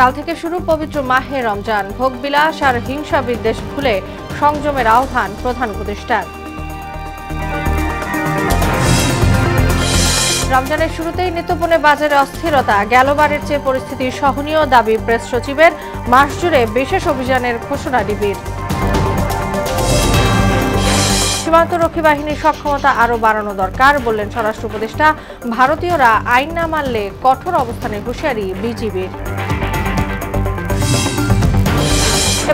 কাল থেকে শুরু পবিত্র মাহে রমজান। ভোগবিলাস আর হিংসা বিদ্বেষ ভুলে সংযমের আহ্বান প্রধান উপদেষ্টার। রমজানের শুরুতেই নিত্যপণ্যে বাজারে অস্থিরতা, গেলবারের চেয়ে পরিস্থিতি সহনীয় দাবি প্রেস সচিবের। মাস জুড়ে বিশেষ অভিযানের ঘোষণা ডিবির। সীমান্তরক্ষী বাহিনীর সক্ষমতা আরও বাড়ানো দরকার বললেন স্বরাষ্ট্র উপদেষ্টা। ভারতীয়রা আইন না মানলে কঠোর অবস্থানের হুঁশিয়ারি বিজিবির।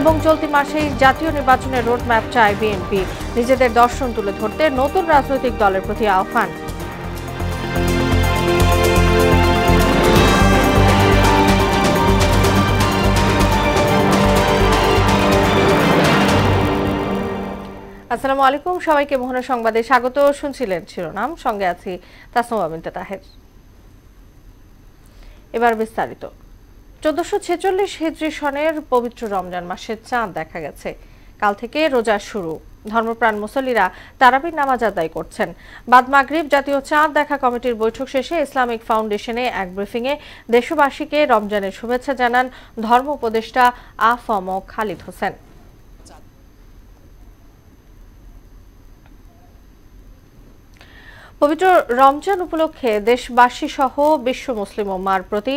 এবং চলতি মাসেই জাতীয় নির্বাচনের রোডম্যাপ চায় বিএনপি। নিজেদের দর্শন তুলে ধরতে নতুন রাজনৈতিক দলের প্রতি আহ্বান। আসসালামু আলাইকুম, সবাইকে মোহনা সংবাদে স্বাগত। শুনছিলেন শিরোনাম, সঙ্গে আছি তাসনুমা বিনতে তাহের। এবার বিস্তারিত। 1446 হিজরি সনের পবিত্র রমজান মাসের চাঁদ দেখা গেছে। কাল থেকে রোজা শুরু। ধর্মপ্রাণ মুসল্লিরা তারাবির নামাজ আদায় করছেন। বাদ মাগরিব জাতীয় চাঁদ দেখা কমিটির বৈঠক শেষে ইসলামিক ফাউন্ডেশনে এক ব্রিফিংয়ে দেশবাসীকে রমজানের শুভেচ্ছা জানান ধর্ম উপদেষ্টা আ.ফ.ম. খালিদ হোসেন। পবিত্র রমজান উপলক্ষে দেশবাসী সহ বিশ্ব মুসলিম উম্মাহর প্রতি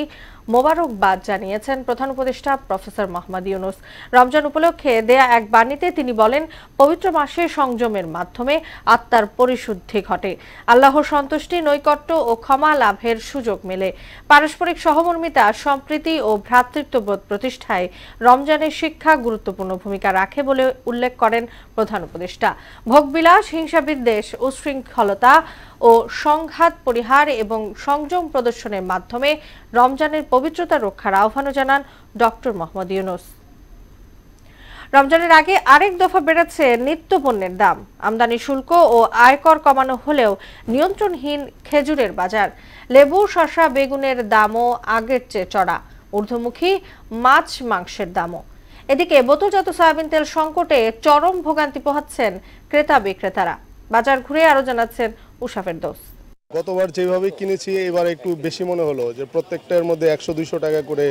মোবারকবাদ জানিয়েছেন প্রধান উপদেষ্টা প্রফেসর মোহাম্মদ ইউনূস। রমজান উপলক্ষে দেয়া এক বাণীতে তিনি বলেন, পবিত্র মাসে সংযমের মাধ্যমে আত্মার পরিশুদ্ধি ঘটে, আল্লাহর সন্তুষ্টি, নৈকট্য ও ক্ষমা লাভের সুযোগ মেলে। পারস্পরিক সহমর্মিতা, সম্প্রীতি ও ভ্রাতৃত্ববোধ প্রতিষ্ঠায় রমজানের শিক্ষা গুরুত্বপূর্ণ ভূমিকা রাখে বলে উল্লেখ করেন প্রধান উপদেষ্টা। ভোগবিলাস, হিংসা বিদ্বেষ, উচ্ছৃঙ্খলতা ও সংঘাত পরিহার এবং সংযম প্রদর্শনের মাধ্যমে রমজানের পবিত্রতা রক্ষার আহ্বানও জানান ডক্টর মোহাম্মদ ইউনূস। রমজানের আগে আরেক দফা বেড়েছে নিত্যপণ্যের দাম। আমদানি শুল্ক ও আয়কর কমানো হলেও নিয়ন্ত্রণহীন খেজুরের বাজার। লেবু, শসা, বেগুনের দামও আগের চেয়ে চড়া, ঊর্ধ্বমুখী মাছ মাংসের দামও। এদিকে বোতলজাত সয়াবিন তেল সংকটে চরম ভোগান্তি পোহাচ্ছেন ক্রেতা বিক্রেতারা। বাজার ঘুরে আরো জানাচ্ছেন উষা ফেরদৌস। গতবার যেভাবে কিনেছি এবার একটু বেশি মনে হলো, যে প্রত্যেকটার মধ্যে 100-200 টাকা করে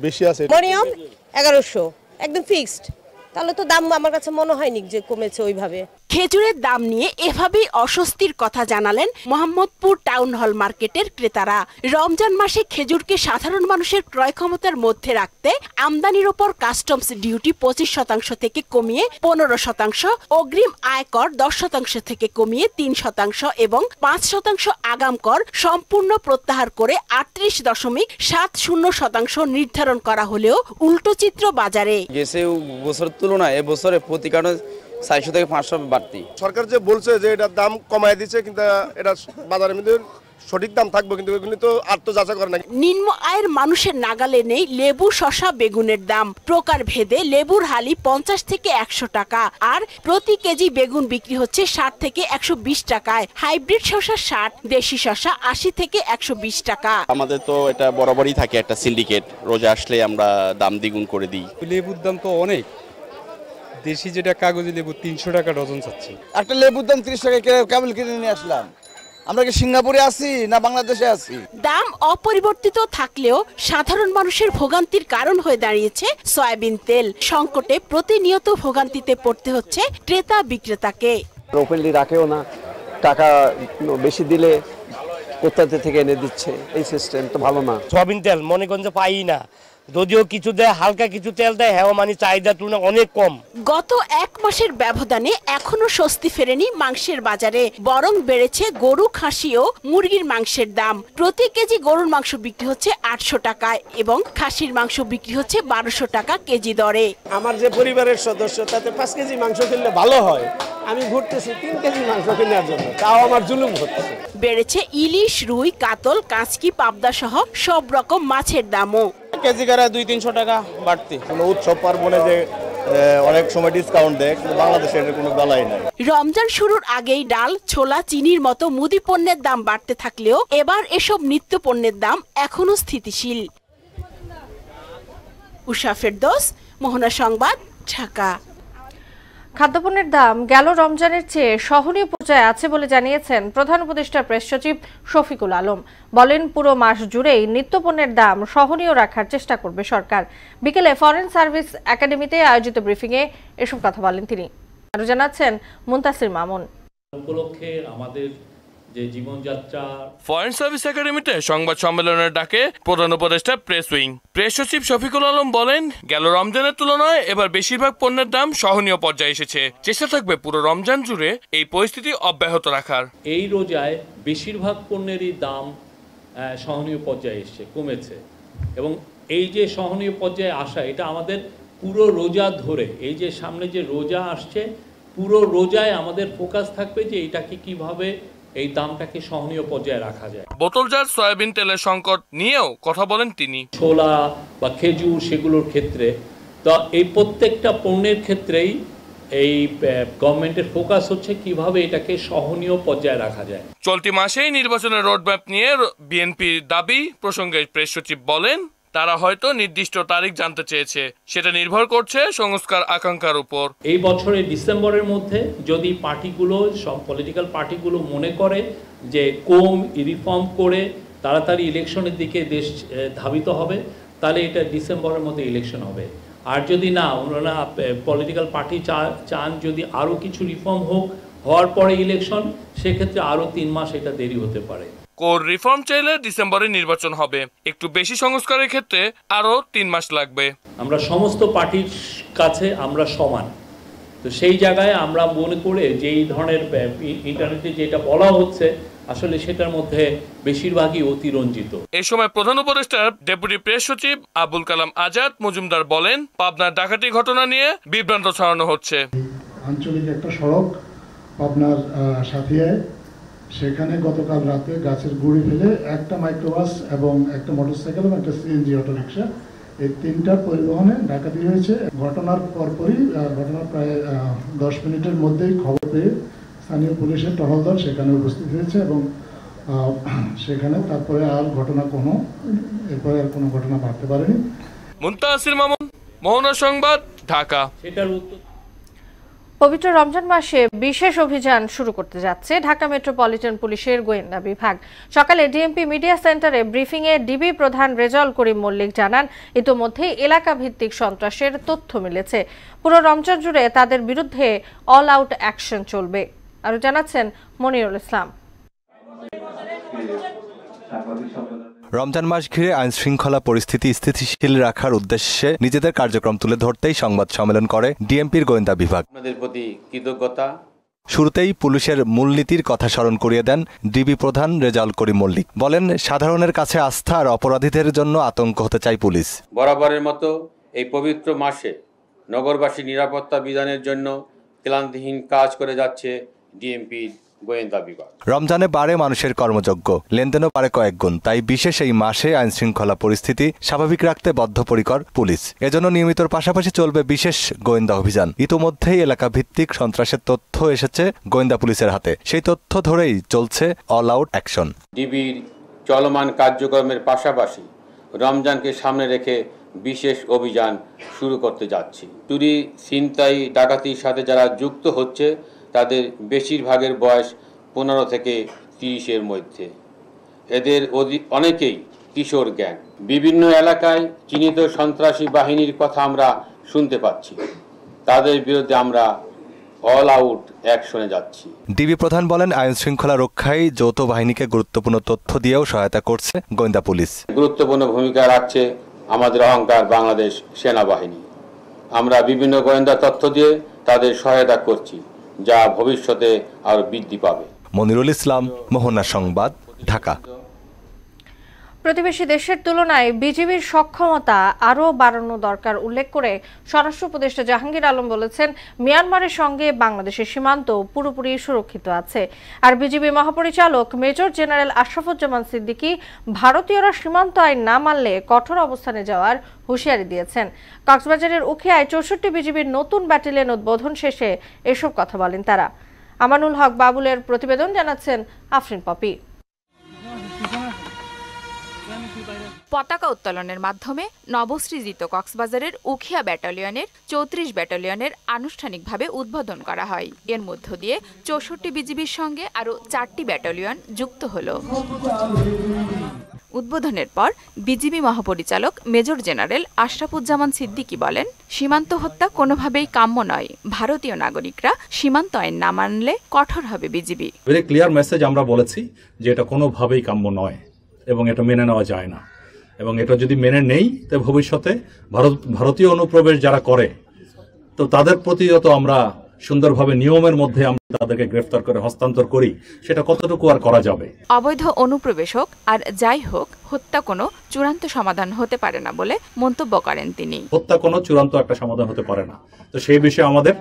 বেশি আছে। মনিয়ম 1100 একদম ফিক্সড, তাহলে তো দাম আমার কাছে মনে হয়নি যে কমেছে ওইভাবে। খেজুরের দাম নিয়ে এভাবেই অস্বস্তির কথা জানালেন মোহাম্মদপুর টাউন হল মার্কেটের ক্রেতারা। রমজান মাসে খেজুরকে সাধারণ মানুষের ক্রয় ক্ষমতার মধ্যে রাখতে আমদানির ওপর কাস্টমস ডিউটি 25% থেকে কমিয়ে 15%, অগ্রিম আয়কর 10% থেকে কমিয়ে 3% এবং 5% আগাম কর সম্পূর্ণ প্রত্যাহার করে 38.70% নির্ধারণ করা হলেও উল্টো চিত্র বাজারে। গেছে বছরের তুলনায় এবছরে প্রতি কারণে 400 থেকে 500 বাড়তি। সরকার যে বলছে যে এটার দাম কমায় দিচ্ছে, কিন্তু এটা বাজারের মধ্যে সঠিক দাম থাকবে, কিন্তু এগুলি তো আর তো যাচাই করে না। নিম্ন আয়ের মানুষের নাগালে নেই লেবু, শসা, বেগুনের দাম। প্রকার ভেদে লেবুর হালি 50 থেকে 100 টাকা, আর প্রতি কেজি বেগুন বিক্রি হচ্ছে 60 থেকে 120 টাকায়। হাইব্রিড শসা 60, দেশি শসা 80 থেকে 120 টাকা। আমাদের তো এটা বরাবরই থাকে একটা সিন্ডিকেট, রোজা আসলে আমরা দাম দ্বিগুণ করে দিই। লেবুর দাম তো অনেক, দেশি যেটা কাগজি লেবু 300 টাকা ডজন চাচ্ছি। একটা লেবুর দাম 30 টাকা কেবল কিনে নিয়ে আসলাম। আমরা কি সিঙ্গাপুরে আছি না বাংলাদেশে আছি? দাম অপরিবর্তিত থাকলেও সাধারণ মানুষের ভোগান্তির কারণ হয়ে দাঁড়িয়েছে সয়াবিন তেল। সংকটে প্রতিনিয়ত ভোগান্তিতে পড়তে হচ্ছে ক্রেতা বিক্রেতাকে। ওপেনলি রাখেও না, টাকা বেশি দিলে কোথা থেকে এনে দিচ্ছে, এই সিস্টেম তো ভালো না। সয়াবিন তেল মনেগঞ্জে পাই না, যদিও কিছু দেয়, হালকা কিছু তেল দেয়, হ্যাঁ মানে চাহিদার তুলনায় অনেক কম। গত এক মাসের ব্যবধানে এখনো স্বস্তি ফেরেনি মাংসের বাজারে, বরং বেড়েছে গরু, খাসি ও মুরগির মাংসের দাম। প্রতি কেজি গরুর মাংস বিক্রি হচ্ছে 800 টাকায় এবং খাসির মাংস বিক্রি হচ্ছে 1200 টাকা কেজি দরে। আমার যে পরিবারের সদস্য, তাতে 5 কেজি মাংস কিনলে ভালো হয়, আমি ঘুরতেছি 3 কেজি মাংস কেনার জন্য, তাও আমার জুলুম হচ্ছে। বেড়েছে ইলিশ, রুই, কাতল, কাঁচকি, পাবদা সহ সব রকম মাছের দামও। কেজি করে 200-300 টাকা বাড়তি। কোনো উৎসব পার্বণে যে অনেক সময় ডিসকাউন্ট দেয়, কিন্তু বাংলাদেশে এর কোনো বেলাই নাই। রমজান শুরুর আগেই ডাল, ছোলা, চিনির মতো মুদি পণ্যের দাম বাড়তে থাকলেও এবার এসব নিত্য পণ্যের দাম এখনো স্থিতিশীল। উষা ফেরদৌস, মোহনা সংবাদ, ঢাকা। খাদ্যপণ্যের দাম গেল রমজানের চেয়ে সহনীয় পর্যায়ে আছে বলে জানিয়েছেন প্রধান উপদেষ্টা প্রেস সচিব শফিকুল আলম। বলেন, পুরো মাস জুড়েই নিত্যপণ্যের দাম সহনীয় রাখার চেষ্টা করবে সরকার। বিকেলে ফরেন সার্ভিস একাডেমিতে আয়োজিত ব্রিফিংয়ে এসব কথা বলেন তিনি। আরো জানাচ্ছেন মুনতাসির মামুন। উপলক্ষে আমাদের যে জীবনযাত্রা ফরেন সার্ভিস একাডেমিতে সংবাদ সম্মেলনের ডাকে প্রধান উপদেষ্টা প্রেস উইং প্রেস সচিব শফিকুল আলম বলেন, গেল রমজানের তুলনায় এবার বেশিরভাগ পণ্যের দাম সহনীয় পর্যায়ে এসেছে। চেষ্টা থাকবে পুরো রমজান জুড়ে এই পরিস্থিতি অব্যাহত রাখার। এই রোজায় বেশিরভাগ পণ্যেরই দাম সহনীয় পর্যায়ে এসেছে, কমেছে, এবং এই যে সহনীয় পর্যায়ে আসা, এটা আমাদের পুরো রোজা ধরে, এই যে সামনে যে রোজা আসছে, পুরো রোজায় আমাদের ফোকাস থাকবে যে এটাকে কিভাবে এই দামটাকে সহনীয় পর্যায়ে রাখা যায়। বোতলজাত সয়াবিন তেলের সংকট নিয়েও কথা বলেন তিনি। ছোলা বা খেজুর সেগুলোর ক্ষেত্রে তো এই প্রত্যেকটা পণ্যের ক্ষেত্রেই এই গভর্নমেন্টের ফোকাস হচ্ছে কিভাবে এটাকে সহনীয় পর্যায়ে রাখা যায়। চলতি মাসেই নির্বাচনের রোডম্যাপ নিয়ে বিএনপির দাবি প্রসঙ্গে প্রেস সচিব বলেন, তারা হয়তো নির্দিষ্ট তারিখ জানতে চেয়েছে, সেটা নির্ভর করছে সংস্কার আকাঙ্ক্ষার উপর। এই বছরের ডিসেম্বরের মধ্যে যদি পার্টিগুলো, সব পলিটিক্যাল পার্টিগুলো মনে করে যে রিফর্ম করে তাড়াতাড়ি ইলেকশনের দিকে দেশ ধাবিত হবে, তাহলে এটা ডিসেম্বরের মধ্যে ইলেকশন হবে। আর যদি না, ওনারা পলিটিক্যাল পার্টি চান যদি আরও কিছু রিফর্ম হওয়ার পরে ইলেকশন, সেক্ষেত্রে আরও 3 মাস এটা দেরি হতে পারে। কোর রিফর্ম চাইলে ডিসেম্বরে নির্বাচন হবে, একটু বেশি সংস্কারের ক্ষেত্রে আরো 3 মাস লাগবে। আমরা সমস্ত পার্টির কাছে আমরা সমান, তো সেই জায়গায় আমরা মনে করে যে এই ধরনের ইন্টারনেটে যেটা বলা হচ্ছে আসলে সেটার মধ্যে বেশিরভাগই অতিরঞ্জিত। এই সময় প্রধান উপদেষ্টা ডেপুটি প্রেস সচিব আবুল কালাম আজাদ মজুমদার বলেন, পাবনার ডাকাতি ঘটনা নিয়ে বিভ্রান্ত ছড়ানো হচ্ছে। আঞ্চলিক একটা সড়ক পাবনার সাথিয়ায়, সেখানে গতকাল রাতে গাছের গুঁড়ি ফেলে একটা মাইক্রোবাস এবং একটা মোটরসাইকেল এবং একটা সিএনজি অটোরিকশা, এই 3টা পরিবহনে ডাকাতি হয়েছে। ঘটনার পরপরই, ঘটনার প্রায় 10 মিনিটের মধ্যেই খবর পেয়ে স্থানীয় পুলিশের টহল দল সেখানে উপস্থিত হয়েছে এবং সেখানে তারপরে এরপরে আর কোনো ঘটনা বাড়তে পারেনি। মুনতাসির মামুন, মোহনা সংবাদ, ঢাকা। পবিত্র রমজান মাসে বিশেষ অভিযান শুরু করতে যাচ্ছে ঢাকা মেট্রোপলিটন পুলিশের গোয়েন্দা বিভাগ। সকালে ডিএমপি মিডিয়া সেন্টারে ব্রিফিংয়ে ডিবি প্রধান রেজাউল করিম মল্লিক জানান, ইতোমধ্যে এলাকা ভিত্তিক সন্ত্রাসের তথ্য মিলেছে। পুরো রমজান জুড়ে তাদের বিরুদ্ধে অল আউট অ্যাকশন চলবে। আরো জানাচ্ছেন মনিরুল ইসলাম। রমজান মাস ঘিরে আইন শৃঙ্খলা পরিস্থিতি স্থিতিশীল রাখার উদ্দেশ্যে নিজেদের কার্যক্রম তুলে ধরতেই সংবাদ সম্মেলন করে ডিএমপির গোয়েন্দা বিভাগ। আপনাদের প্রতি কৃতজ্ঞতা। শুরুতেই পুলিশের মূলনীতির কথা স্মরণ করিয়ে দেন ডিবি প্রধান রেজাউল করিম মল্লিক। বলেন, সাধারণের কাছে আস্থা আর অপরাধীদের জন্য আতঙ্ক হতে চায় পুলিশ। বরাবরের মতো এই পবিত্র মাসে নগরবাসী নিরাপত্তা বিধানের জন্য ক্লান্তিহীন কাজ করে যাচ্ছে ডিএমপির গোয়েন্দা বিভাগ। রমজানে বাড়ে মানুষের কর্মযজ্ঞ, লেনদেনও বাড়ে কয়েক গুণ। তাই বিশেষ এই মাসে আইন শৃঙ্খলা পরিস্থিতি স্বাভাবিক রাখতে বদ্ধপরিকর পুলিশ। এজন্য নিয়মিতর পাশাপাশি চলবে বিশেষ গোয়েন্দা অভিযান। ইতোমধ্যেই এলাকা ভিত্তিক সন্ত্রাসের তথ্য এসেছে গোয়েন্দা পুলিশের হাতে। সেই তথ্য ধরেই চলছে অল আউট অ্যাকশন। ডিবির চলমান কার্যক্রমের পাশাপাশি রমজানকে সামনে রেখে বিশেষ অভিযান শুরু করতে যাচ্ছি। চুরি, ছিনতাই, ডাকাতির সাথে যারা যুক্ত হচ্ছে তাদের বেশিরভাগের বয়স 15 থেকে 30-এর মধ্যে। এদের অনেকেই কিশোর গ্যাং। বিভিন্ন এলাকায় চিহ্নিত সন্ত্রাসী বাহিনীর কথা আমরা শুনতে পাচ্ছি। তাদের বিরুদ্ধে আমরা অল আউট অ্যাকশনে যাচ্ছি। ডিবি প্রধান বলেন, আইন শৃঙ্খলা রক্ষায় যৌথ বাহিনীকে গুরুত্বপূর্ণ তথ্য দিয়েও সহায়তা করছে গোয়েন্দা পুলিশ। গুরুত্বপূর্ণ ভূমিকা রাখছে আমাদের অহংকার বাংলাদেশ সেনাবাহিনী। আমরা বিভিন্ন গোয়েন্দা তথ্য দিয়ে তাদের সহায়তা করছি, যা ভবিষ্যতে আরো বৃদ্ধি পাবে। মনিরুল ইসলাম, মোহনা সংবাদ, ঢাকা। প্রতিবেশী দেশের তুলনায় বিজিবির সক্ষমতা আরও বাড়ানো দরকার উল্লেখ করে স্বরাষ্ট্র উপদেষ্টা জাহাঙ্গীর আলম বলেছেন, মিয়ানমারের সঙ্গে বাংলাদেশের সীমান্ত পুরোপুরি সুরক্ষিত আছে। আর বিজিবি মহাপরিচালক মেজর জেনারেল আশরাফুজ্জামান সিদ্দিকী ভারতীয়রা সীমান্ত আইন না মানলে কঠোর অবস্থানে যাওয়ার হুঁশিয়ারি দিয়েছেন। কক্সবাজারের উখিয়ায় 64 বিজিবির নতুন ব্যাটালিয়ন উদ্বোধন শেষে এসব কথা বলেন তারা। আমানুল হক বাবুলের প্রতিবেদন, জানাচ্ছেন আফরিন পপি। পতাকা উত্তোলনের মাধ্যমে নবসৃজিত কক্সবাজারের উখিয়া ব্যাটালিয়নের ৩৪ ব্যাটালিয়নের আনুষ্ঠানিকভাবে উদ্বোধন করা হয়। এর মধ্য দিয়ে ৬৪ বিজিবির সঙ্গে আরও ৪টি ব্যাটালিয়ন যুক্ত হল। উদ্বোধনের পর বিজিবি মহাপরিচালক মেজর জেনারেল আশরাফুজ্জামান সিদ্দিকী বলেন, সীমান্ত হত্যা কোনোভাবেই কাম্য নয়। ভারতীয় নাগরিকরা সীমান্ত আইন না মানলে কঠোর হবে বিজিবি। ভেরি ক্লিয়ার মেসেজ আমরা বলেছি যে এটা কোনোভাবেই কাম্য নয় এবং এটা মেনে নেওয়া যায় না, এবং এটা যদি মেনে নেই তো ভবিষ্যতে ভারতীয় অনুপ্রবেশ যারা করে তো তাদের প্রতি যত আমরা সুন্দরভাবে নিয়মের মধ্যে আমরা তাদেরকে গ্রেফতার করে হস্তান্তর করি, সেটা কতটুকু আর করা যাবে। অবৈধ অনুপ্রবেশ হোক আর যাই হোক, হত্যা কোনো চূড়ান্ত সমাধান হতে পারে না বলে মন্তব্য করেন তিনি। হত্যা কোনো চূড়ান্ত একটা সমাধান হতে পারে না, তো সেই বিষয়ে আমাদের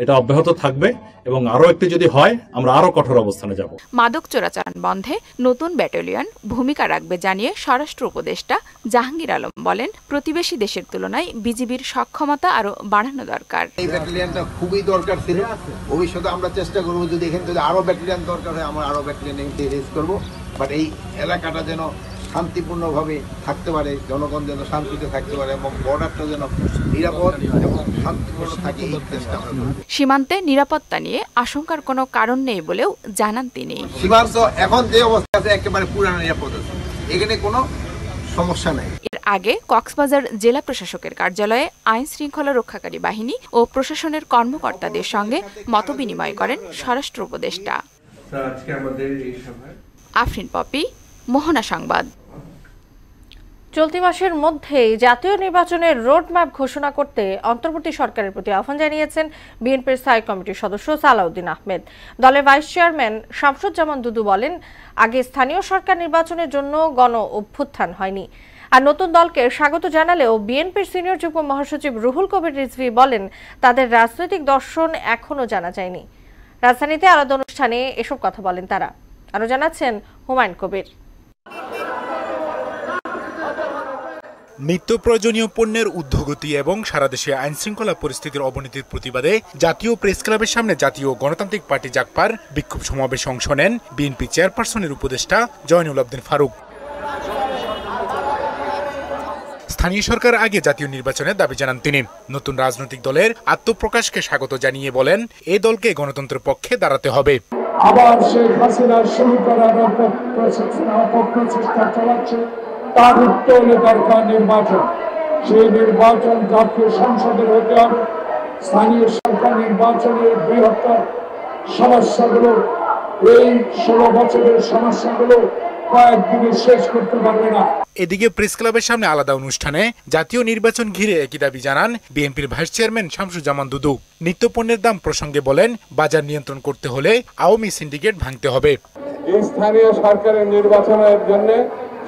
এটা অব্যাহত থাকবে এবং আরো একটি যদি হয় আমরা আরো কঠোর অবস্থানে যাব। মাদক চোরাচালান বন্ধে নতুন ব্যাটালিয়ন ভূমিকা রাখবে জানিয়ে স্বরাষ্ট্র উপদেষ্টা জাহাঙ্গীর আলম বলেন, প্রতিবেশী দেশের তুলনায় বিজিবির সক্ষমতা আরো বাড়ানো দরকার। এই ব্যাটালিয়নটা খুবই দরকার ছিল। ভবিষ্যতে আমরা চেষ্টা করবো যদি এখানে যদি আরো ব্যাটালিয়ন দরকার হয় আমরা আরো ব্যাটালিয়ন রেজ করবো, বাট এই এলাকাটা যেন শান্তিপূর্ণভাবে থাকতে পারে, জনগণ যেন শান্তিতে থাকতে পারে এবং বর্ডারটা যেন নিরাপদ এবং শান্তিপূর্ণ থাকে। সীমান্তে নিরাপত্তা নিয়ে আশঙ্কার কোনো কারণ নেই বলেও জানান তিনি। সীমান্ত এখন যে অবস্থা আছে একেবারে পুরানো নিরাপদ আছে, এখানে কোনো সমস্যা নেই। এর আগে কক্সবাজার জেলা প্রশাসকের কার্যালয়ে আইন শৃঙ্খলা রক্ষাকারী বাহিনী ও প্রশাসনের কর্মকর্তাদের সঙ্গে মতবিনিময় করেন স্বরাষ্ট্র উপদেষ্টা। আফরিন পপি, মোহনা সংবাদ। চলতি মাসের মধ্যেই জাতীয় নির্বাচনের রোডম্যাপ ঘোষণা করতে অন্তর্বর্তী সরকারের প্রতি আহ্বান জানিয়েছেন বিএনপির স্থায়ী কমিটির সদস্য সালাউদ্দিন আহমেদ। দলের ভাইস চেয়ারম্যান শামসুজ্জামান দুদু বলেন, আগে স্থানীয় সরকার নির্বাচনের জন্য গণ অভ্যুত্থান হয়নি। আর নতুন দলকে স্বাগত জানালেও বিএনপির সিনিয়র যুগ্ম মহাসচিব রুহুল কবির রিজভী বলেন, তাদের রাজনৈতিক দর্শন এখনো জানা যায়নি। রাজধানীতে আলাদা অনুষ্ঠানে এসব কথা বলেন তারা। আরো জানাচ্ছেন হুমায়ুন কবির। নিত্য প্রয়োজনীয় পণ্যের ঊর্ধ্বগতি এবং সারা দেশে আইনশৃঙ্খলা পরিস্থিতির অবনতির প্রতিবাদে জাতীয় প্রেস ক্লাবের সামনে জাতীয় গণতান্ত্রিক পার্টি জাগপার বিক্ষোভ সমাবেশে অংশ নেন বিএনপি চেয়ারপারসনের উপদেষ্টা জয়নুল আবদিন ফারুক। স্থানীয় সরকার আগে জাতীয় নির্বাচনের দাবি জানান তিনি। নতুন রাজনৈতিক দলের আত্মপ্রকাশকে স্বাগত জানিয়ে বলেন, এই দলকে গণতন্ত্রের পক্ষে দাঁড়াতে হবে। আবার শেখ হাসিনার শুরু করার অপপ্রচেষ্টা চালাচ্ছে, তার উত্তরণে দরকার নির্বাচন। সেই নির্বাচন জাতীয় সংসদের হতে হবে। স্থানীয় সরকার নির্বাচনের বৃহত্তর সমস্যাগুলো, এই 16 বছরের সমস্যাগুলো কয়েকদিনে শেষ করতে পারবে না। এদিকে প্রেস ক্লাবের সামনে আলাদা অনুষ্ঠানে জাতীয় নির্বাচন ঘিরে একই দাবি জানান বিএনপির ভাইস চেয়ারম্যান শামসুজ্জামান দুদু। নিত্যপণ্যের দাম প্রসঙ্গে বলেন, বাজার নিয়ন্ত্রণ করতে হলে আওয়ামী সিন্ডিকেট ভাঙতে হবে। স্থানীয় সরকারের নির্বাচনের জন্য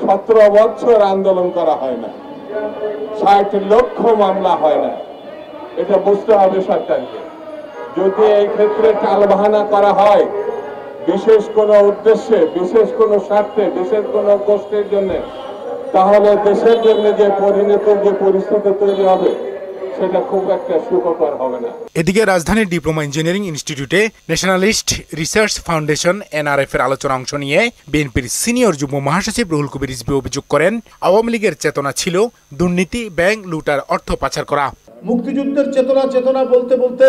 17 বছর আন্দোলন করা হয় না, 60 লক্ষ মামলা হয় না। এটা বুঝতে হবে সরকারকে। যদি এই ক্ষেত্রে টালবাহানা করা হয় বিশেষ কোনো উদ্দেশ্যে, বিশেষ কোনো স্বার্থে, বিশেষ কোনো গোষ্ঠীর জন্য, তাহলে দেশের জন্য যে পরিস্থিতি তৈরি হবে সেটা খুব একটা সুখকর হবে না। এদিকে রাজধানীর ডিপ্লোমা ইঞ্জিনিয়ারিং ইনস্টিটিউটে ন্যাশনালিস্ট রিসার্চ ফাউন্ডেশন NRF এর আলোচনা অংশ নিয়ে বিএনপির সিনিয়র যুগ্ম মহাসচিব রুহুল কবির রিজভী অভিযোগ করেন, আওয়ামী লীগের চেতনা ছিল দুর্নীতি, ব্যাংক লুটার, অর্থ পাচার করা। মুক্তিযুদ্ধের চেতনা বলতে বলতে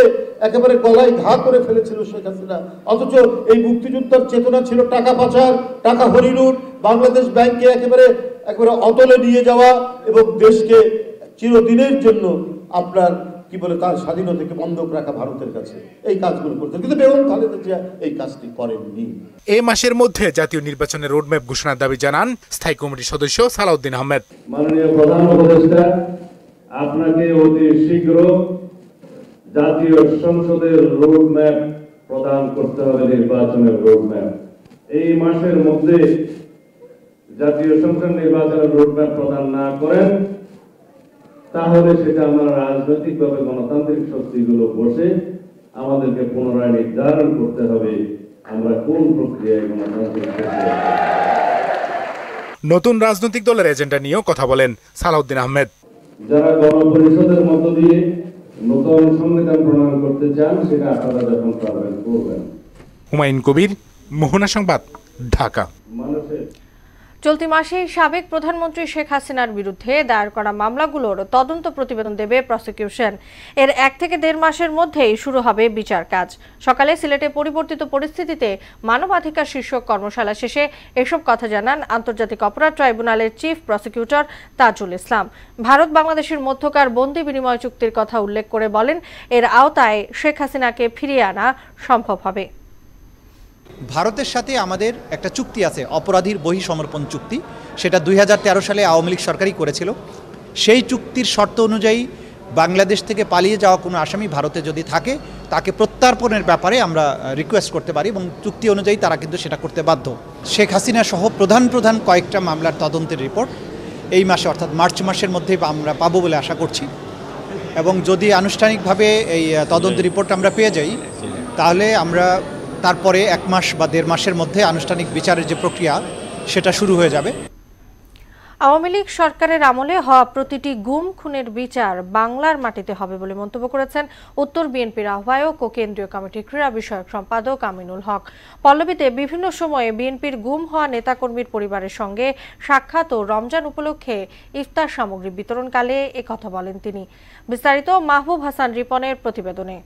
একেবারে গলায় ঘা করে ফেলেছিল শেখ হাসিনা। অথচ এই মুক্তিযুদ্ধের চেতনা ছিল টাকা পাচার, টাকা হরিলুট, বাংলাদেশ ব্যাংকে একেবারে অতলে নিয়ে যাওয়া এবং দেশকে চিরদিনের জন্য আপনার তার স্বাধীনতাকে বন্ধক রাখা ভারতের কাছে। এই কাজগুলো করতে, কিন্তু বেগম খালেদা জিয়া এই কাজটি করেননি। এই মাসের মধ্যে জাতীয় নির্বাচনের রোডম্যাপ ঘোষণার দাবি জানান স্থায়ী কমিটির সদস্য সালাউদ্দিন আহমেদ। মাননীয় প্রধান উপদেষ্টা, আপনাকে অতি শীঘ্র জাতীয় সংসদের রোডম্যাপ প্রদান করতে হবে, নির্বাচনের রোডম্যাপ। এই মাসের মধ্যে জাতীয় সংসদ নির্বাচনের রোডম্যাপ প্রদান না করেন তাহলে সেটা আমরা রাজনৈতিকভাবে গণতান্ত্রিক শক্তিগুলো বসে আমাদেরকে পুনরায় নির্ধারণ করতে হবে আমরা কোন প্রক্রিয়ায় গণতান্ত্রিক। নতুন রাজনৈতিক দলের এজেন্ডা নিয়েও কথা বলেন সালাউদ্দিন আহমেদ। যারা গণপরিষদের মধ্য দিয়ে নতুন সংবিধান প্রণয়ন করতে চান সেটা আপনারা যখন পারবেন করবেন। হুমায়ুন কবির, মোহনা সংবাদ, ঢাকা। চলতি মাসেই সাবেক প্রধানমন্ত্রী শেখ হাসিনার বিরুদ্ধে দায়ের করা মামলাগুলোর তদন্ত প্রতিবেদন দেবে প্রসিকিউশন। এর 1 থেকে 1.5 মাসের মধ্যেই শুরু হবে বিচার কাজ। সকালে সিলেটে পরিবর্তিত পরিস্থিতিতে মানবাধিকার শীর্ষক কর্মশালা শেষে এসব কথা জানান আন্তর্জাতিক অপরাধ ট্রাইব্যুনালের চিফ প্রসিকিউটর তাজুল ইসলাম। ভারত বাংলাদেশের মধ্যকার বন্দি বিনিময় চুক্তির কথা উল্লেখ করে বলেন, এর আওতায় শেখ হাসিনাকে ফিরিয়ে আনা সম্ভব হবে। ভারতের সাথে আমাদের একটা চুক্তি আছে, অপরাধীর বহিঃসমর্পণ চুক্তি। সেটা 2013 সালে আওয়ামী লীগ সরকারই করেছিল। সেই চুক্তির শর্ত অনুযায়ী বাংলাদেশ থেকে পালিয়ে যাওয়া কোনো আসামি ভারতে যদি থাকে, তাকে প্রত্যার্পণের ব্যাপারে আমরা রিকোয়েস্ট করতে পারি এবং চুক্তি অনুযায়ী তারা কিন্তু সেটা করতে বাধ্য। শেখ হাসিনা সহ প্রধান কয়েকটা মামলার তদন্তের রিপোর্ট এই মাসে অর্থাৎ মার্চ মাসের মধ্যেই আমরা পাবো বলে আশা করছি। এবং যদি আনুষ্ঠানিকভাবে এই তদন্তের রিপোর্ট আমরা পেয়ে যাই, তাহলে আমরা তারপরে 1 মাস বা 1.5 মাসের মধ্যে আনুষ্ঠানিক বিচারের যে প্রক্রিয়া সেটা শুরু হয়ে যাবে। আওয়ামী লীগ সরকারের আমলে হওয়া প্রতিটি গুম খুনের বিচার বাংলার মাটিতে হবে বলে মন্তব্য করেছেন উত্তর বিএনপির আহ্বায়ক ও কেন্দ্রীয় কমিটির ক্রীড়া বিষয়ক সম্পাদক আমিনুল হক। পল্লবীতে বিভিন্ন সময়ে বিএনপির গুম হওয়া নেতাকর্মীর পরিবারের সঙ্গে সাক্ষাৎ ও রমজান উপলক্ষে ইফতার সামগ্রী বিতরণকালে একথা বলেন তিনি। বিস্তারিত মাহবুব হাসান রিপনের প্রতিবেদনে।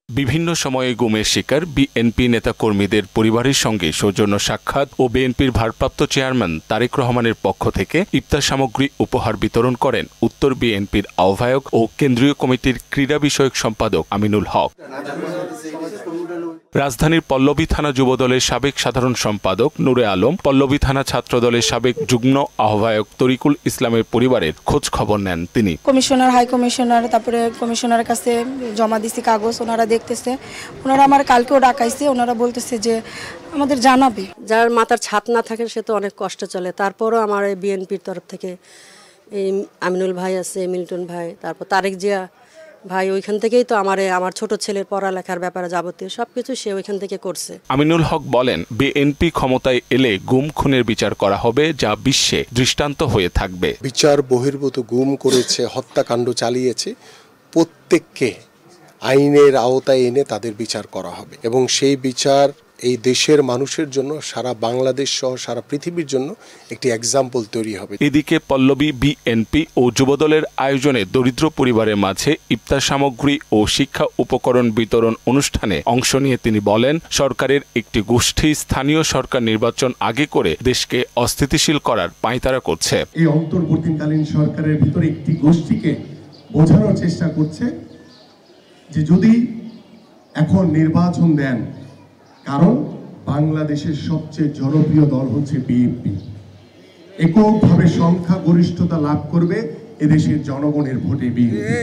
বিভিন্ন সময়ে গুমের শিকার বিএনপি নেতাকর্মীদের পরিবারের সঙ্গে সৌজন্য সাক্ষাৎ ও বিএনপির ভারপ্রাপ্ত চেয়ারম্যান তারেক রহমানের পক্ষ থেকে ইফতার সামগ্রী উপহার বিতরণ করেন উত্তর বিএনপির আহ্বায়ক ও কেন্দ্রীয় কমিটির ক্রীড়া বিষয়ক সম্পাদক আমিনুল হক। রাজধানীর পল্লবী থানা যুবদলের সাবেক সাধারণ সম্পাদক নূরে আলম, পল্লবী থানা ছাত্রদলের সাবেক যুগ্ম আহ্বায়ক তরিকুল ইসলামের পরিবারের খোঁজ খবর নেন তিনি। কমিশনার, হাই কমিশনার, তারপরে কমিশনারের কাছে জমা দিছি কাগজ, ওনারা দেখতেছে। ওনারা আমার কালকেও ডাকাইছে, ওনারা বলতেছে যে আমাদের জানাবে। যার মাথার ছাদ না থাকে সে তো অনেক কষ্ট চলে। তারপরও আমার এই বিএনপির তরফ থেকে এই আমিনুল ভাই আছে, মিল্টন ভাই, তারপর তারেক জিয়া ভাই, ওইখান থেকেই তো আমার ছোট ছেলের পড়ালেখার ব্যাপারে যাবতীয় সবকিছু সে ওইখান থেকে করছে। আমিনুল হক বলেন, বিএনপি ক্ষমতায় এলে গুম খুনের বিচার করা হবে, যা বিশ্বে দৃষ্টান্ত হয়ে থাকবে। বিচার বহির্ভূত গুম করেছে, হত্যাকাণ্ড চালিয়েছে, প্রত্যেককে আইনের আওতায় এনে তাদের বিচার করা হবে এবং সেই বিচার এই দেশের মানুষের জন্য, সারা বাংলাদেশ সহ সারা পৃথিবীর জন্য একটি এক্সাম্পল তৈরি হবে। এদিকে পল্লবী বিএনপি ও যুবদলের আয়োজনে দরিদ্র পরিবারের মাঝে ইফতার সামগ্রী ও শিক্ষা উপকরণ বিতরণ অনুষ্ঠানে অংশ নিয়ে তিনি বলেন, সরকারের একটি গোষ্ঠী স্থানীয় সরকার নির্বাচন আগে করে দেশকে অস্থিতিশীল করার পাঁয়তারা করছে। এই অন্তর্বর্তীকালীন সরকারের ভিতরে একটি গোষ্ঠীকে বোঝানোর চেষ্টা করছে যে যদি এখন নির্বাচন দেন, কারণ বাংলাদেশের সবচেয়ে জনপ্রিয় দল হচ্ছে বিএনপি, এককভাবে সংখ্যাগরিষ্ঠতা লাভ করবে এদেশের জনগণের ভোটে বিএনপি।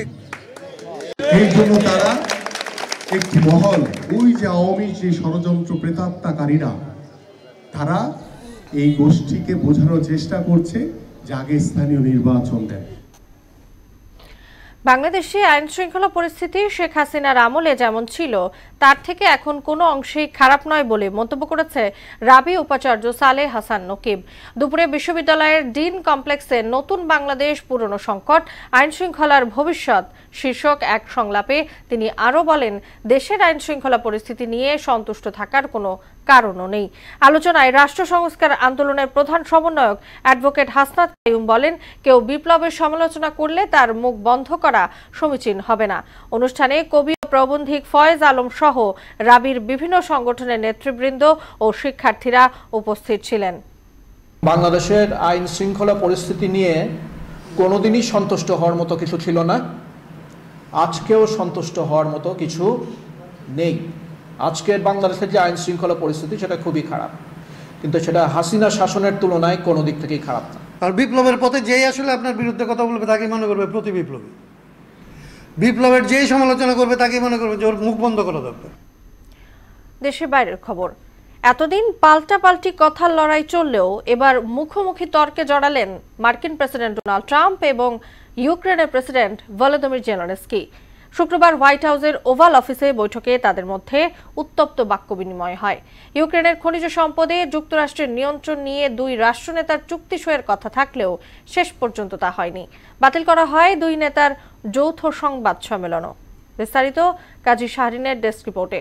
এই জন্য তারা একটি মহল, ওই যে আওয়ামী যে ষড়যন্ত্র প্রেতাত্মাকারীরা, তারা এই গোষ্ঠীকে বোঝানোর চেষ্টা করছে যে আগে স্থানীয় নির্বাচন দেন। বাংলাদেশে আইন শৃঙ্খলা পরিস্থিতি শেখ হাসিনার আমলে যেমন ছিল তার থেকে এখন কোনো অংশেই খারাপ নয় বলে মন্তব্য করেছে রাবি উপাচার্য সালেহ হাসান নকিব। দুপুরে বিশ্ববিদ্যালয়ের ডিন কমপ্লেক্সে নতুন বাংলাদেশ পুরনো সংকট, আইন শৃঙ্খলার ভবিষ্যৎ শীর্ষক এক সংলাপে তিনি আরও বলেন, দেশের আইন শৃঙ্খলা পরিস্থিতি নিয়ে সন্তুষ্ট থাকার কোনো কারণও নেই। আলোচনায় রাষ্ট্র সংস্কার আন্দোলনের প্রধান সমন্বয়ক অ্যাডভোকেট হাসনাত কাইয়ুম বলেন, কেউ বিপ্লবের সমালোচনা করলে তার মুখ বন্ধ করা সমীচীন হবে না। অনুষ্ঠানে কবি ও প্রবন্ধিক ফয়েজ আলম সহ রাবির বিভিন্ন সংগঠনের নেতৃবৃন্দ ও শিক্ষার্থীরা উপস্থিত ছিলেন। বাংলাদেশের আইন শৃঙ্খলা পরিস্থিতি নিয়ে কোনোদিনই সন্তুষ্ট হওয়ার মতো কিছু ছিল না, আজকেও সন্তুষ্ট হওয়ার মতো কিছু নেই। আজকের বাংলাদেশের যে আইন শৃঙ্খলা পরিস্থিতি সেটা খুবই খারাপ, কিন্তু সেটা হাসিনা শাসনের তুলনায় কোনো দিক থেকেই খারাপ না। আর বিপ্লবের পথে যেই আসলে আপনার বিরুদ্ধে কথা বলবে তাকে মনে করবে প্রতি বিপ্লবী, বিপ্লবের যেই সমালোচনা করবে তাকে মনে করবে যে ওর মুখ বন্ধ করা দরকার। দেশের বাইরের খবর। এতদিন পাল্টাপাল্টি কথার লড়াই চললেও এবার মুখোমুখি তর্কে জড়ালেন মার্কিন প্রেসিডেন্ট ডোনাল্ড ট্রাম্প এবং ইউক্রেনের প্রেসিডেন্ট ভলোদিমির জেলেনস্কি। শুক্রবার হোয়াইট হাউসের ওভাল অফিসে বৈঠকে তাদের মধ্যে উত্তপ্ত বাক্য বিনিময় হয়। ইউক্রেনের খনিজ সম্পদে যুক্তরাষ্ট্রের নিয়ন্ত্রণ নিয়ে দুই রাষ্ট্রনেতার চুক্তি সইয়ের কথা থাকলেও শেষ পর্যন্ত তা হয়নি। বাতিল করা হয় দুই নেতার যৌথ সংবাদ সম্মেলনও। বিস্তারিত কাজী শাহরিনের ডেস্ক রিপোর্টে।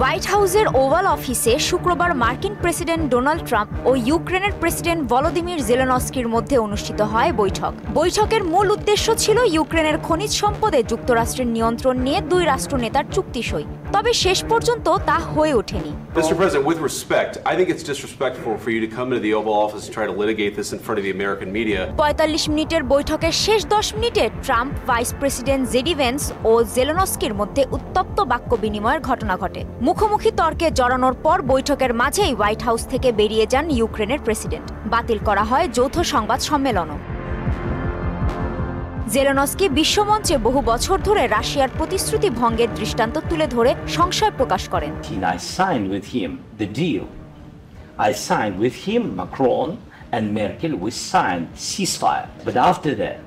হোয়াইট হাউসের ওভাল অফিসে শুক্রবার মার্কিন প্রেসিডেন্ট ডোনাল্ড ট্রাম্প ও ইউক্রেনের প্রেসিডেন্ট ভলোদিমির জেলেনস্কির মধ্যে অনুষ্ঠিত হয় বৈঠক। বৈঠকের মূল উদ্দেশ্য ছিল ইউক্রেনের খনিজ সম্পদে যুক্তরাষ্ট্রের নিয়ন্ত্রণ নিয়ে দুই রাষ্ট্রনেতার চুক্তি সই। তবে শেষ পর্যন্ত তা হয়ে ওঠেনি। Mr. President, with respect, I think it's disrespectful for you to come into the Oval Office and try to litigate this in front of the American media. 45 মিনিটের বৈঠকের শেষ 10 মিনিটে Trump, vice president JD Vance ও জেলেনস্কির মধ্যে উত্তপ্ত বাক্য বিনিময়ের ঘটনা ঘটে। মুখোমুখি তর্কে জড়ানোর পর বৈঠকের মাঝেই হোয়াইট হাউস থেকে বেরিয়ে যান ইউক্রেনের প্রেসিডেন্ট। বাতিল করা হয় যৌথ সংবাদ সম্মেলনও। জেলেনস্কি বিশ্বমঞ্চে বহু বছর ধরে রাশিয়ার প্রতিশ্রুতি ভঙ্গের দৃষ্টান্ত তুলে ধরে সংশয় প্রকাশ করেন। I signed with him the deal. I signed with him, Macron and Merkel, we signed ceasefire. But after that,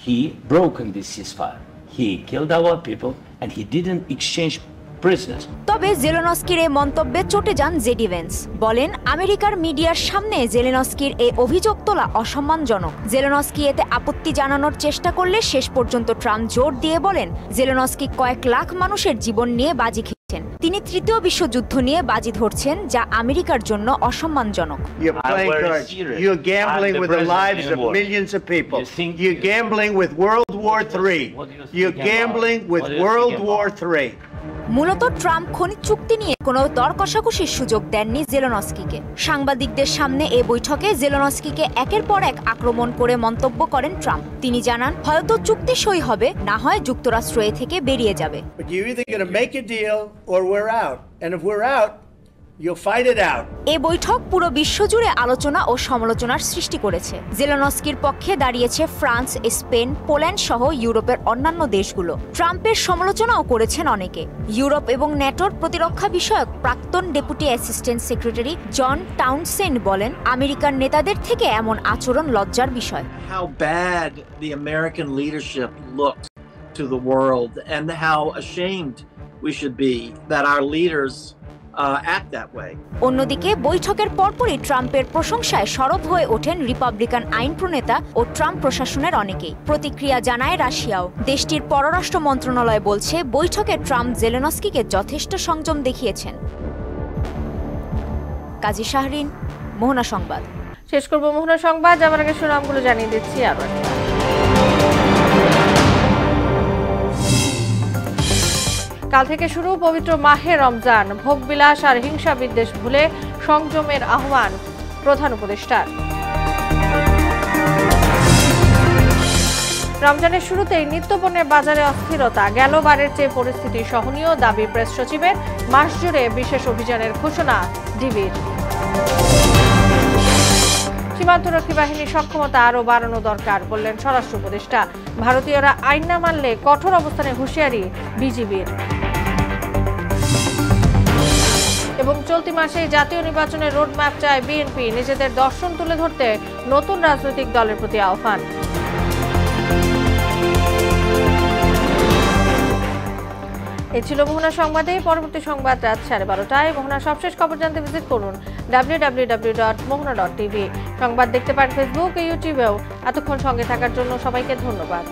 he broken this ceasefire. He killed our people and he didn't exchange prisoners. তবে জেলেনস্কির এই মন্তব্যে চটে যান JD veins. বলেন, আমেরিকার মিডিয়ার সামনে জেলেনস্কির এই অভিযোগ তোলা অসম্মানজনক। জেলেনস্কি এতে আপত্তি জানানোর চেষ্টা করলে শেষ পর্যন্ত ট্রাম্প জোর দিয়ে বলেন, জেলেনস্কি কয়েক লাখ মানুষের জীবন নিয়ে বাজি খেলছেন। তিনি তৃতীয় বিশ্বযুদ্ধ নিয়ে বাজি ধরছেন, যা আমেরিকার জন্য অসম্মানজনক। You're gambling with the lives of millions of people. You're gambling with World War III. You're gambling with World War III. মূলত ট্রাম্প খনিজ চুক্তি নিয়ে কোনো দর কষাকষির সুযোগ দেননি জেলেনস্কিকে। সাংবাদিকদের সামনে এই বৈঠকে জেলেনস্কিকে একের পর এক আক্রমণ করে মন্তব্য করেন ট্রাম্প। তিনি জানান, হয়তো চুক্তি সই হবে, না হয় যুক্তরাষ্ট্র এ থেকে বেরিয়ে যাবে। এই বৈঠক পুরো বিশ্বজুড়ে আলোচনা ও সমালোচনার সৃষ্টি করেছে। জেলেনস্কির পক্ষে দাঁড়িয়েছে ফ্রান্স, স্পেন, পোল্যান্ড সহ ইউরোপের অন্যান্য দেশগুলো। ট্রাম্পের সমালোচনাও করেছেন অনেকে। ইউরোপ এবং ন্যাটোর প্রতিরক্ষা বিষয়ক প্রাক্তন deputy assistant secretary John Townsend বলেন, আমেরিকার নেতাদের থেকে এমন আচরণ লজ্জার বিষয়। How bad the American leadership looks to the world and how ashamed we should be that our leaders অন্যদিকে বৈঠকের পরপরই ট্রাম্পের প্রশংসায় সরব হয়ে ওঠেন রিপাবলিকান আইন প্রণেতা ও ট্রাম্প প্রশাসনের অনেকেই। প্রতিক্রিয়া জানায় রাশিয়াও। দেশটির পররাষ্ট্র মন্ত্রণালয় বলছে, বৈঠকে ট্রাম্প জেলেনস্কিকে যথেষ্ট সংযম দেখিয়েছেন। কাজী শাহরিন, মোহনা সংবাদ। শেষ করব মোহনা সংবাদ, যাবার আগে শিরোনামগুলো জানিয়ে দিচ্ছি আবার। কাল থেকে শুরু পবিত্র মাহে রমজান। ভোগবিলাস আর হিংসা বিদ্বেষ ভুলে সংযমের আহ্বান প্রধান উপদেষ্টার। রমজানের শুরুতেই নিত্যপণ্যের বাজারে অস্থিরতা। গেল বারের চেয়ে পরিস্থিতি সহনীয়, দাবি প্রেস সচিবের। মাস জুড়ে বিশেষ অভিযানের ঘোষণা ডিবির। সীমান্তরক্ষী বাহিনীর সক্ষমতা আরও বাড়ানো দরকার বললেন স্বরাষ্ট্র উপদেষ্টা। ভারতীয়রা আইন না মানলে কঠোর অবস্থানে হুঁশিয়ারি বিজিবির। এবং চলতি মাসে জাতীয় নির্বাচনের রোডম্যাপ চায় বিএনপি। নিজেদের দর্শন তুলে ধরতে নতুন রাজনৈতিক দলের প্রতি আহ্বান। এ ছিল মোহনা সংবাদে। পরবর্তী সংবাদ রাত 12:30টায়। মোহনা সবশেষ খবর জানতে ভিজিট করুন www.mohana.tv। সংবাদ দেখতে পারেন ফেসবুক ও ইউটিউবেও। এতক্ষণ সঙ্গে থাকার জন্য সবাইকে ধন্যবাদ।